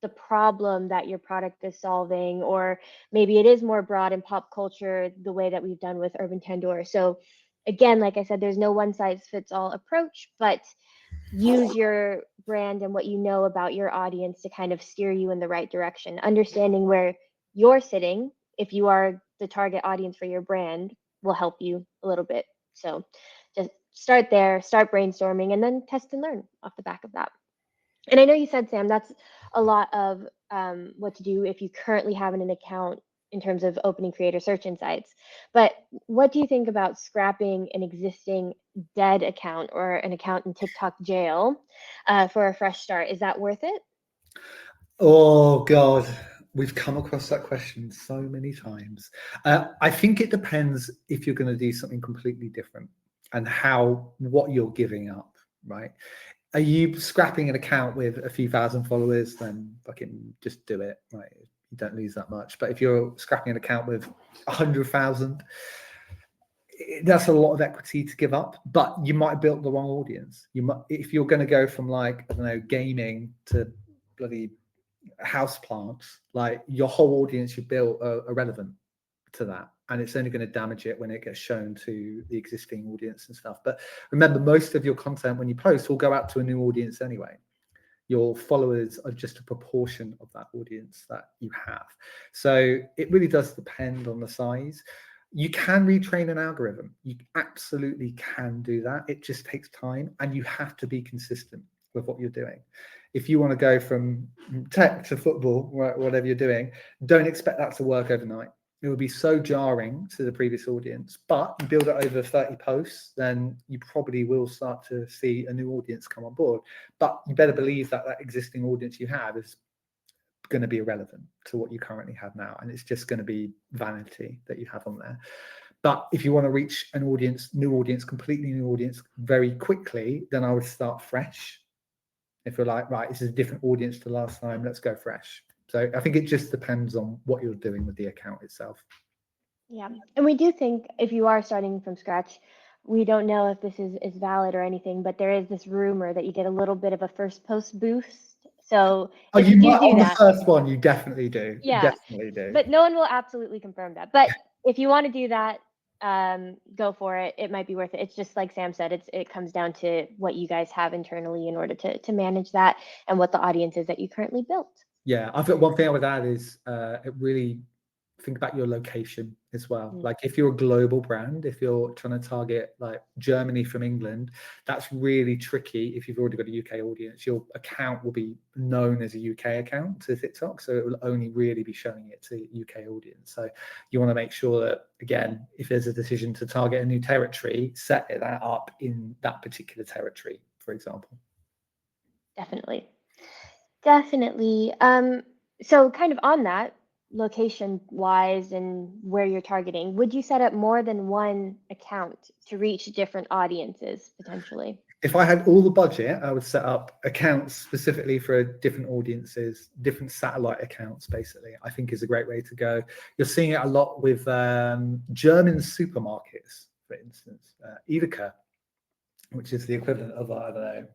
the problem that your product is solving, or maybe it is more broad in pop culture, the way that we've done with Urban Tandoor. So again, like I said, there's no one size fits all approach, but use your brand and what you know about your audience to kind of steer you in the right direction. Understanding where you're sitting, if you are the target audience for your brand, will help you a little bit. So just start there, start brainstorming, and then test and learn off the back of that. And I know you said, Sam, that's a lot of what to do if you currently have an account in terms of opening creator search insights. But what do you think about scrapping an existing dead account or an account in TikTok jail for a fresh start? Is that worth it? Oh God, we've come across that question so many times. I think it depends if you're going to do something completely different and what you're giving up, right? Are you scrapping an account with a few thousand followers? Then fucking just do it, right? You don't lose that much. But if you're scrapping an account with 100,000, that's a lot of equity to give up. But you might have built the wrong audience. You might, if you're going to go from like, I don't know, gaming to bloody house plants, like your whole audience you built are irrelevant to that, and it's only going to damage it when it gets shown to the existing audience and stuff. But remember, most of your content when you post will go out to a new audience anyway. Your followers are just a proportion of that audience that you have. So it really does depend on the size. You can retrain an algorithm. You absolutely can do that. It just takes time, and you have to be consistent with what you're doing. If you want to go from tech to football, whatever you're doing, don't expect that to work overnight. It would be so jarring to the previous audience, but you build it over 30 posts, then you probably will start to see a new audience come on board. But you better believe that that existing audience you have is going to be irrelevant to what you currently have now. And it's just going to be vanity that you have on there. But if you want to reach an audience, completely new audience very quickly, then I would start fresh. If you're like, right, this is a different audience to last time, let's go fresh. So I think it just depends on what you're doing with the account itself. Yeah. And we do think if you are starting from scratch, we don't know if this is valid or anything, but there is this rumor that you get a little bit of a first post boost. So if You you might do on that, the first one, you definitely do. yeah, Definitely do. but no one will absolutely confirm that. But if you want to do that, go for it. It might be worth it. It's just like Sam said, it comes down to what you guys have internally in order to manage that and what the audience is that you currently built. Yeah, I've got one thing I would add is it really think about your location as well. Like if you're a global brand, if you're trying to target like Germany from England, that's really tricky. If you've already got a UK audience, your account will be known as a UK account to TikTok, so it will only really be showing it to UK audience. So you want to make sure that, again, if there's a decision to target a new territory, set that up in that particular territory, for example. Definitely. So kind of on that, location wise and where you're targeting, would you set up more than one account to reach different audiences potentially? If I had all the budget, I would set up accounts specifically for different audiences, different satellite accounts, basically, I think is a great way to go. You're seeing it a lot with German supermarkets, for instance, Edeka, which is the equivalent of, I don't know,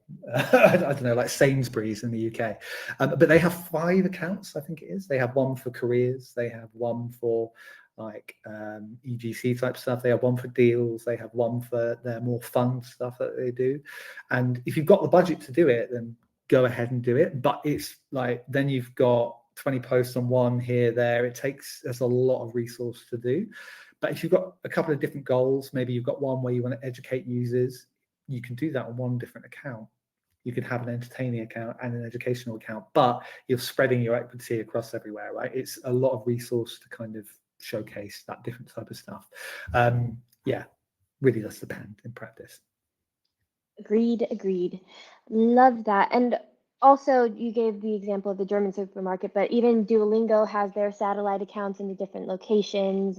I don't know, like Sainsbury's in the UK. But they have 5 accounts, I think it is. They have one for careers. They have one for like EGC type stuff. They have one for deals. They have one for their more fun stuff that they do. And if you've got the budget to do it, then go ahead and do it. But it's like, then you've got 20 posts on one here, there. There's a lot of resource to do. But if you've got a couple of different goals, maybe you've got one where you want to educate users, you can do that on one different account. You could have an entertaining account and an educational account, but you're spreading your equity across everywhere, right? It's a lot of resource to kind of showcase that different type of stuff. Yeah, really does depend in practice. Agreed. Love that. And also, you gave the example of the German supermarket, but even Duolingo has their satellite accounts in the different locations.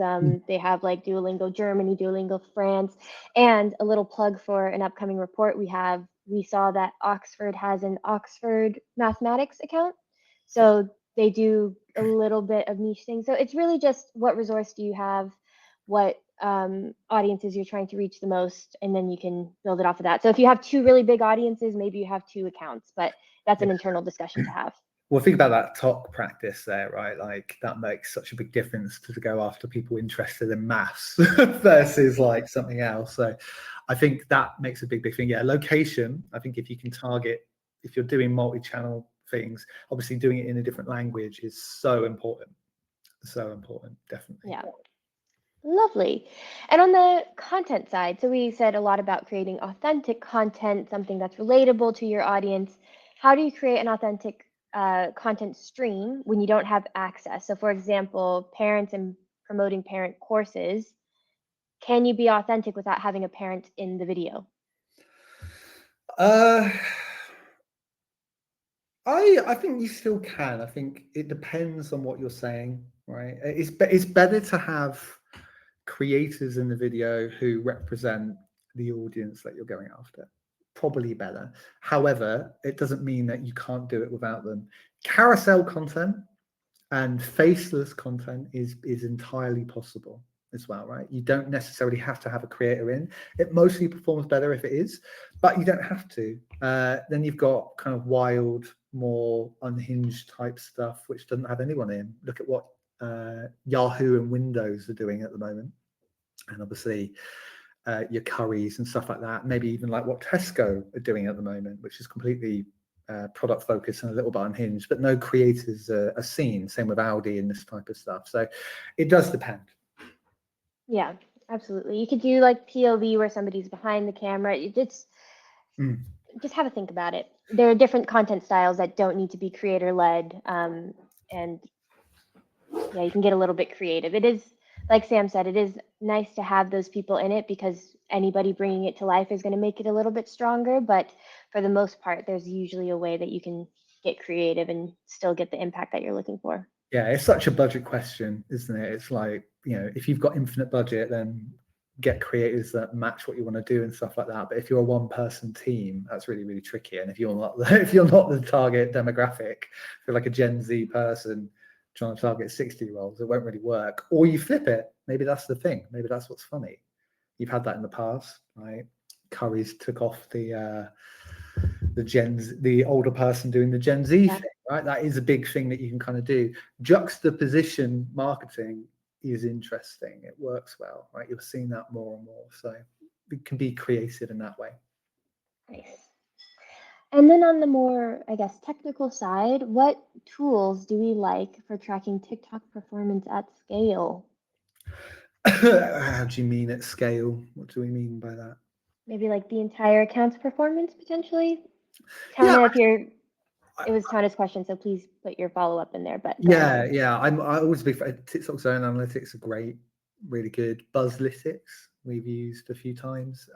They have like Duolingo Germany, Duolingo France, and a little plug for an upcoming report we have. We saw that Oxford has an Oxford mathematics account. So they do a little bit of niche things. So it's really just what resource do you have, what audiences you're trying to reach the most, and then you can build it off of that. So if you have 2 really big audiences, maybe you have 2 accounts, but that's an internal discussion to have. Well, think about that talk practice there, right? Like that makes such a big difference to go after people interested in maths versus like something else. So I think that makes a big thing. Yeah, location, I think if you can target, if you're doing multi-channel things, obviously doing it in a different language is so important. So important, definitely. Yeah. Lovely. And on the content side, so we said a lot about creating authentic content, something that's relatable to your audience. How do you create an authentic content stream when you don't have access? So, for example, parents and promoting parent courses, can you be authentic without having a parent in the video? I think you still can. I think it depends on what you're saying, right? It's better to have creators in the video who represent the audience that you're going after. Probably better. However, it doesn't mean that you can't do it without them. Carousel content and faceless content is entirely possible as well, right? You don't necessarily have to have a creator in. It mostly performs better if it is, but you don't have to. Then you've got kind of wild, more unhinged type stuff, which doesn't have anyone in. Look at what Yahoo and Windows are doing at the moment. And obviously your Currys and stuff like that, maybe even like what Tesco are doing at the moment, which is completely product focused and a little bit unhinged, but no creators are seen. Same with Audi and this type of stuff. So it does depend. Yeah, absolutely. You could do like POV where somebody's behind the camera. You just have a think about it. There are different content styles that don't need to be creator led. And yeah, you can get a little bit creative. It is, like Sam said, it is nice to have those people in it because anybody bringing it to life is going to make it a little bit stronger. But for the most part, there's usually a way that you can get creative and still get the impact that you're looking for. Yeah, it's such a budget question, isn't it? It's like, if you've got infinite budget, then get creators that match what you want to do and stuff like that. But if you're a one-person team, that's really, really tricky. And if you're not the target demographic, if you're like a Gen Z person trying to target 60-year-olds, it won't really work. Or you flip it. Maybe that's the thing. Maybe that's what's funny. You've had that in the past, right? Currys took off the older person doing the Gen Z thing, right? That is a big thing that you can kind of do. Juxtaposition marketing is interesting. It works well, right? You're seeing that more and more. So it can be creative in that way. Nice. And then on the more, I guess, technical side, what tools do we like for tracking TikTok performance at scale? How do you mean at scale? What do we mean by that? Maybe like the entire account's performance potentially? Tana, it was Tana's question, so please put your follow-up in there. But yeah, I always be TikTok's own analytics are great, really good. Buzzlytics we've used a few times.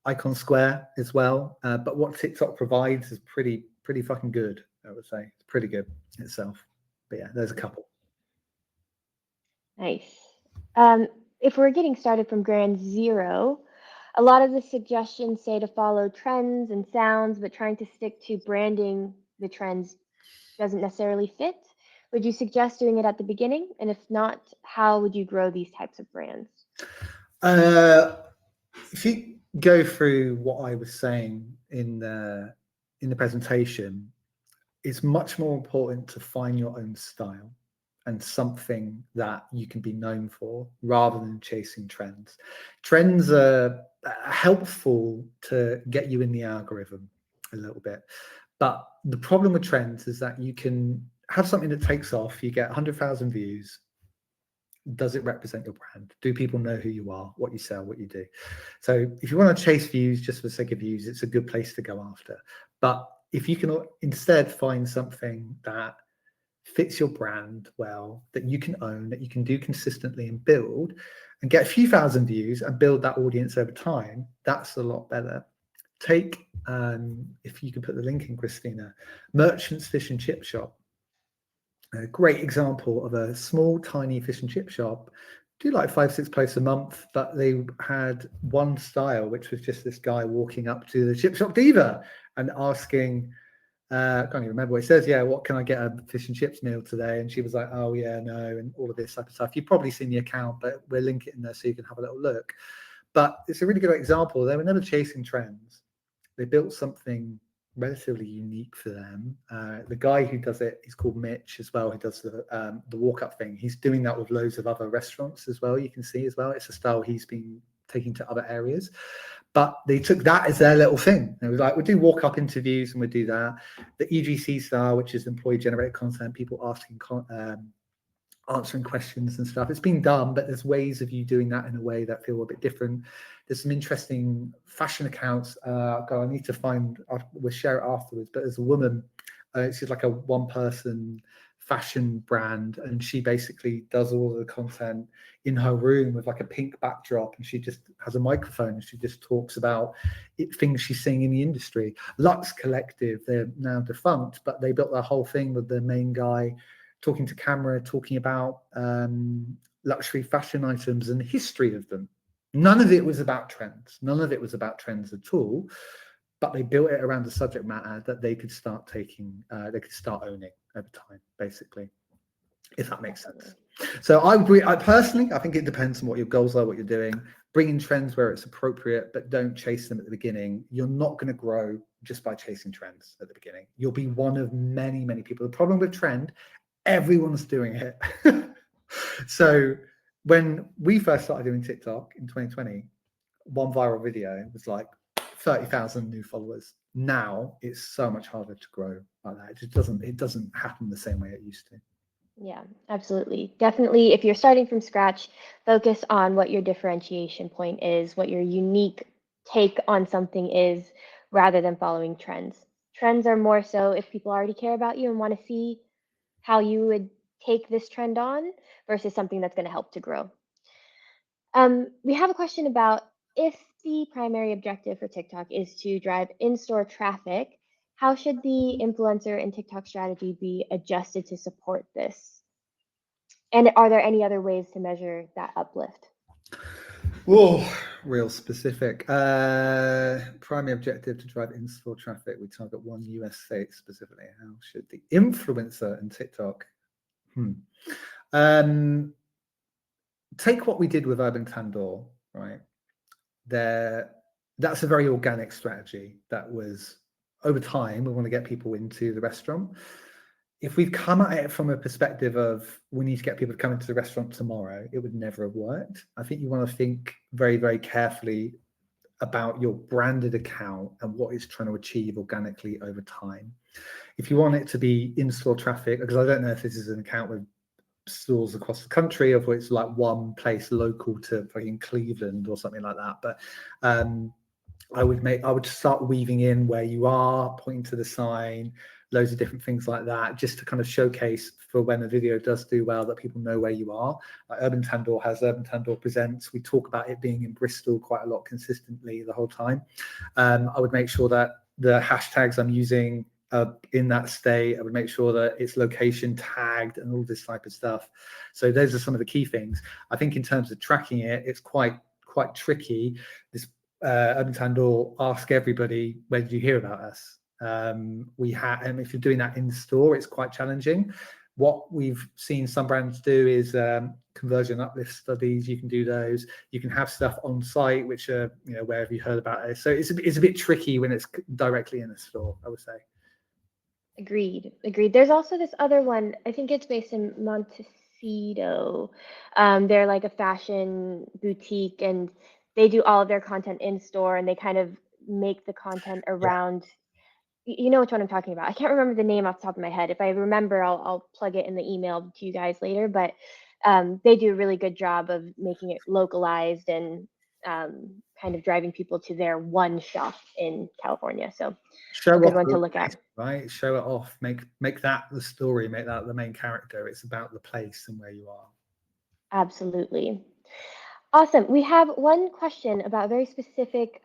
Icon Square as well. But what TikTok provides is pretty fucking good, I would say. It's pretty good itself. But yeah, there's a couple. Nice. If we're getting started from ground zero, a lot of the suggestions say to follow trends and sounds, but trying to stick to branding the trends doesn't necessarily fit. Would you suggest doing it at the beginning? And if not, how would you grow these types of brands? Uh, if you go through what I was saying in the presentation, it's much more important to find your own style and something that you can be known for rather than chasing trends. Trends are helpful to get you in the algorithm a little bit. But the problem with trends is that you can have something that takes off, you get 100,000 views. Does it represent your brand? Do people know who you are, what you sell, what you do? So if you want to chase views just for the sake of views, it's a good place to go after. But if you can instead find something that fits your brand well, that you can own, that you can do consistently and build and get a few thousand views and build that audience over time, that's a lot better. Take, if you could put the link in, Christina, Merchant's Fish and Chip Shop. A great example of a small, tiny fish and chip shop. Do like 5-6 posts a month, but they had one style, which was just this guy walking up to the chip shop diva and asking, I can't even remember what he says. Yeah, what can I get a fish and chips meal today? And she was like, oh yeah, no, and all of this type of stuff. You've probably seen the account, but we'll link it in there so you can have a little look. But it's a really good example. They were never chasing trends. They built something relatively unique for them. The guy who does it, he's called Mitch as well, who does the walk up thing. He's doing that with loads of other restaurants as well. You can see as well. It's a style he's been taking to other areas. But they took that as their little thing. It was like, we'll do walk up interviews and we'll do that. The EGC style, which is employee generated content, people asking answering questions and stuff. It's been done, but there's ways of you doing that in a way that feel a bit different. There's some interesting fashion accounts. I need to find, we'll share it afterwards, but there's a woman, she's like a one-person fashion brand, and she basically does all of the content in her room with like a pink backdrop, and she just has a microphone and she just talks about things she's seeing in the industry. Lux Collective, they're now defunct, but they built their whole thing with the main guy talking to camera, talking about luxury fashion items and the history of them. None of it was about trends. None of it was about trends at all. But they built it around the subject matter that they could start taking, they could start owning over time, basically, if that makes sense. So I agree. I think it depends on what your goals are, what you're doing. Bring in trends where it's appropriate, but don't chase them at the beginning. You're not going to grow just by chasing trends at the beginning. You'll be one of many, many people. The problem with trend, everyone's doing it. So when we first started doing TikTok in 2020, one viral video was like 30,000 new followers. Now it's so much harder to grow like that. It doesn't happen the same way it used to. Yeah, absolutely. Definitely, if you're starting from scratch, focus on what your differentiation point is, what your unique take on something is, rather than following trends. Trends are more so if people already care about you and want to see how you would take this trend on versus something that's going to help to grow. We have a question about if the primary objective for TikTok is to drive in-store traffic, how should the influencer and TikTok strategy be adjusted to support this? And are there any other ways to measure that uplift? Whoa, real specific. Primary objective to drive in-store traffic. We target one US state specifically. How should the influencer and TikTok? Take what we did with Urban Tandoor, right? That's a very organic strategy. That was over time. We want to get people into the restaurant. If we've come at it from a perspective of we need to get people to come into the restaurant tomorrow, it would never have worked. I think you want to think very, very carefully about your branded account and what it's trying to achieve organically over time. If you want it to be in-store traffic, because I don't know if this is an account with stores across the country, or if it's like one place local to fucking Cleveland or something like that. But I would start weaving in where you are, pointing to the sign, loads of different things like that, just to kind of showcase for when a video does do well that people know where you are. Like Urban Tandoor has Urban Tandoor Presents. We talk about it being in Bristol quite a lot consistently the whole time. I would make sure that the hashtags I'm using in that state. I would make sure that it's location tagged and all this type of stuff. So those are some of the key things. I think in terms of tracking it, it's quite tricky. This Urban Tandoor, ask everybody, where did you hear about us? We have, and if you're doing that in store, it's quite challenging. What we've seen some brands do is conversion uplift studies. You can do those. You can have stuff on site, which are, where have you heard about it? So it's a bit tricky when it's directly in the store, I would say. Agreed. There's also this other one, I think it's based in Montecito. They're like a fashion boutique, and they do all of their content in store, and they kind of make the content around, you know which one I'm talking about. I can't remember the name off the top of my head. If I remember, I'll plug it in the email to you guys later, but they do a really good job of making it localized and kind of driving people to their one shop in California. So Show a good off one to the look place, at. right? Show it off. Make that the story. Make that the main character. It's about the place and where you are. Absolutely. Awesome. We have one question about a very specific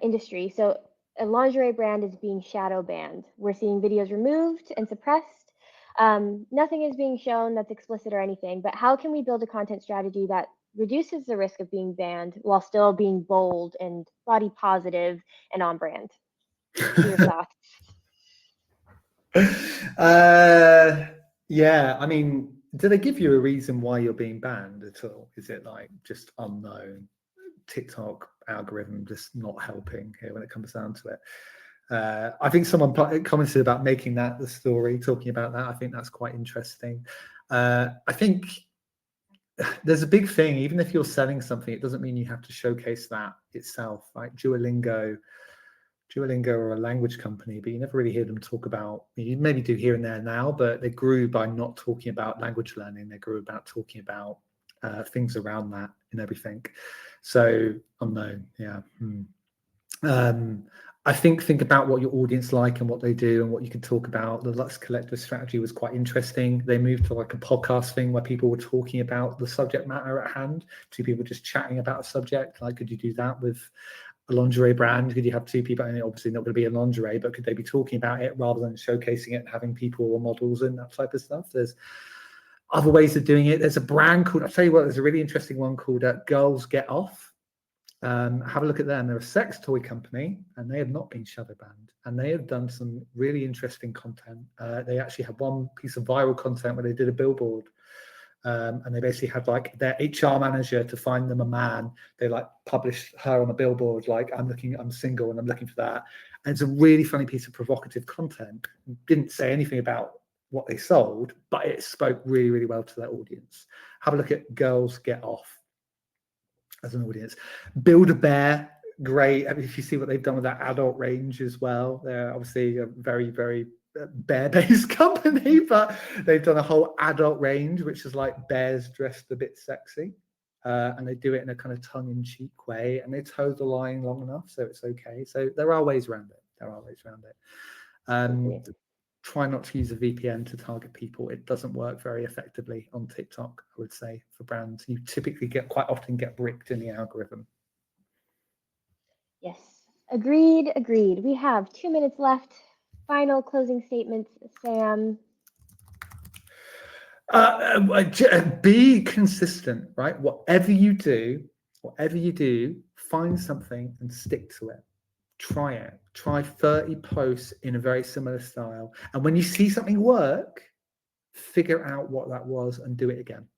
industry. So a lingerie brand is being shadow banned. We're seeing videos removed and suppressed. Nothing is being shown that's explicit or anything, but how can we build a content strategy that reduces the risk of being banned while still being bold and body positive and on brand? What are your thoughts? Yeah, I mean, do they give you a reason why you're being banned at all? Is it like just unknown? TikTok algorithm just not helping here when it comes down to it. I think someone commented about making that the story, talking about that. I think that's quite interesting. I think there's a big thing, even if you're selling something, it doesn't mean you have to showcase that itself. Like Duolingo are a language company, but you never really hear them talk about, you maybe do here and there now, but they grew by not talking about language learning. They grew about talking about things around that and everything. So unknown, yeah. I think about what your audience like and what they do and what you can talk about. The Lux Collective strategy was quite interesting. They moved to like a podcast thing where people were talking about the subject matter at hand, two people just chatting about a subject. Like, could you do that with a lingerie brand? Could you have two people, and obviously not going to be a lingerie, but could they be talking about it rather than showcasing it and having people or models and that type of stuff? There's other ways of doing it. There's a brand called, I'll tell you what, there's a really interesting one called Girls Get Off. Have a look at them. They're a sex toy company, and they have not been shadow banned, and they have done some really interesting content. They actually had one piece of viral content where they did a billboard, and they basically had like their HR manager to find them a man. They like published her on a billboard, like, I'm single and I'm looking for that. And it's a really funny piece of provocative content. Didn't say anything about what they sold, but it spoke really, really well to their audience. Have a look at Girls Get Off as an audience. Build-A-Bear, great. I mean, if you see what they've done with that adult range as well, they're obviously a very, very bear-based company, but they've done a whole adult range, which is like bears dressed a bit sexy. And they do it in a kind of tongue-in-cheek way, and they toe the line long enough, so it's okay. So there are ways around it. Try not to use a VPN to target people. It doesn't work very effectively on TikTok, I would say, for brands. You typically quite often get bricked in the algorithm. Yes, agreed. We have 2 minutes left. Final closing statements, Sam. Be consistent, right? Whatever you do, find something and stick to it. Try it. Try 30 posts in a very similar style. And when you see something work, figure out what that was and do it again.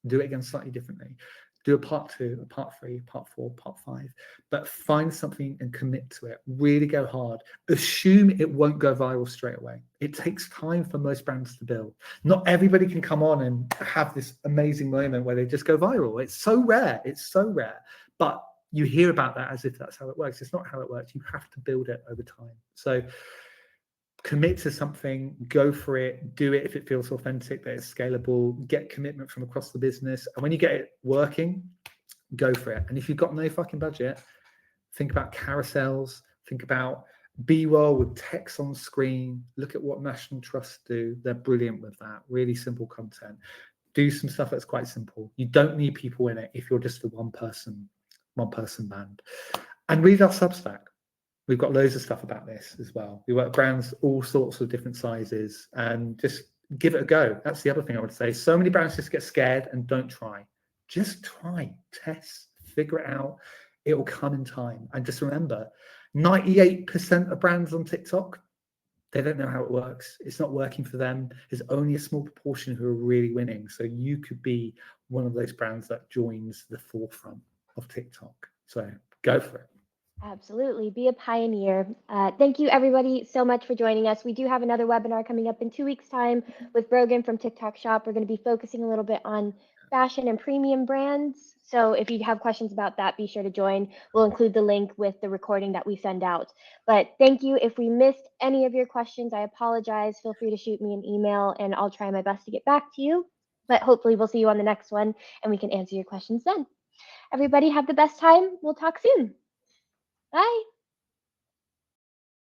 Do it again slightly differently. Do a part 2, a part 3, part 4, part 5. But find something and commit to it. Really go hard. Assume it won't go viral straight away. It takes time for most brands to build. Not everybody can come on and have this amazing moment where they just go viral. It's so rare. But you hear about that as if that's how it works. It's not how it works. You have to build it over time. So commit to something, go for it, do it if it feels authentic, that it's scalable, get commitment from across the business. And when you get it working, go for it. And if you've got no fucking budget, think about carousels, think about B-roll with text on screen. Look at what National Trusts do. They're brilliant with that. Really simple content. Do some stuff that's quite simple. You don't need people in it if you're just a one person band. And read our Substack. We've got loads of stuff about this as well. We work with brands all sorts of different sizes, and just give it a go. That's the other thing I would say. So many brands just get scared and don't try. Just try, test, figure it out. It will come in time. And just remember, 98% of brands on TikTok, they don't know how it works. It's not working for them. There's only a small proportion who are really winning. So you could be one of those brands that joins the forefront of TikTok. So go for it. Absolutely. Be a pioneer. Thank you, everybody, so much for joining us. We do have another webinar coming up in 2 weeks' time with Brogan from TikTok Shop. We're going to be focusing a little bit on fashion and premium brands. So if you have questions about that, be sure to join. We'll include the link with the recording that we send out. But thank you. If we missed any of your questions, I apologize. Feel free to shoot me an email and I'll try my best to get back to you. But hopefully we'll see you on the next one and we can answer your questions then. Everybody have the best time. We'll talk soon. Bye.